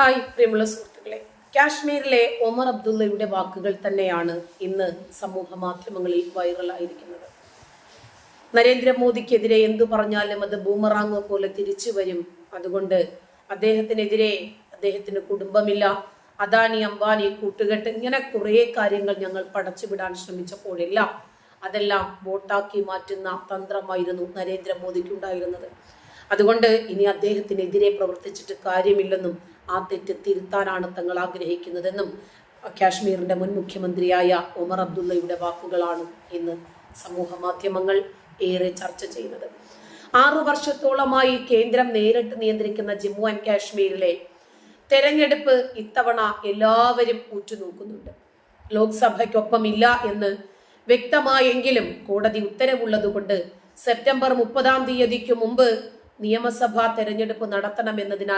Hi പ്രിയമുള്ള സുഹൃത്തുക്കളെ, കാശ്മീരിലെ ഒമർ അബ്ദുള്ളയുടെ വാക്കുകൾ തന്നെയാണ് ഇന്ന് സമൂഹ മാധ്യമങ്ങളിൽ വൈറലായിരിക്കുന്നത്. നരേന്ദ്രമോദിക്കെതിരെ എന്തു പറഞ്ഞാലും അത് ബൂമറാങ് പോലെ തിരിച്ചു വരും. അതുകൊണ്ട് അദ്ദേഹത്തിനെതിരെ അദ്ദേഹത്തിന് കുടുംബമില്ല, അദാനി അംബാനി കൂട്ടുകെട്ട്, ഇങ്ങനെ കുറെ കാര്യങ്ങൾ ഞങ്ങൾ പടച്ചുവിടാൻ ശ്രമിച്ചപ്പോഴെല്ലാം അതെല്ലാം വോട്ടാക്കി മാറ്റുന്ന തന്ത്രമായിരുന്നു നരേന്ദ്രമോദിക്ക് ഉണ്ടായിരുന്നത്. അതുകൊണ്ട് ഇനി അദ്ദേഹത്തിനെതിരെ പ്രവർത്തിച്ചിട്ട് കാര്യമില്ലെന്നും ആ തെറ്റ് തിരുത്താനാണ് തങ്ങൾ ആഗ്രഹിക്കുന്നതെന്നും കാശ്മീരിന്റെ മുൻ മുഖ്യമന്ത്രിയായ ഒമർ അബ്ദുള്ളയുടെ വാക്കുകളാണ് ഇന്ന് സമൂഹ മാധ്യമങ്ങൾ ഏറെ ചർച്ച ചെയ്യുന്നത്. 6 വർഷത്തോളമായി കേന്ദ്രം നേരിട്ട് നിയന്ത്രിക്കുന്ന ജമ്മു ആൻഡ് കാശ്മീരിലെ തെരഞ്ഞെടുപ്പ് ഇത്തവണ എല്ലാവരും ഉറ്റുനോക്കുന്നുണ്ട്. ലോക്സഭയ്ക്കൊപ്പം ഇല്ല എന്ന് വ്യക്തമായെങ്കിലും കോടതി ഉത്തരവുള്ളതുകൊണ്ട് സെപ്റ്റംബർ 30-ാം തീയതിക്ക് മുമ്പ് നിയമസഭാ തെരഞ്ഞെടുപ്പ് നടത്തണമെന്നതിനാൽ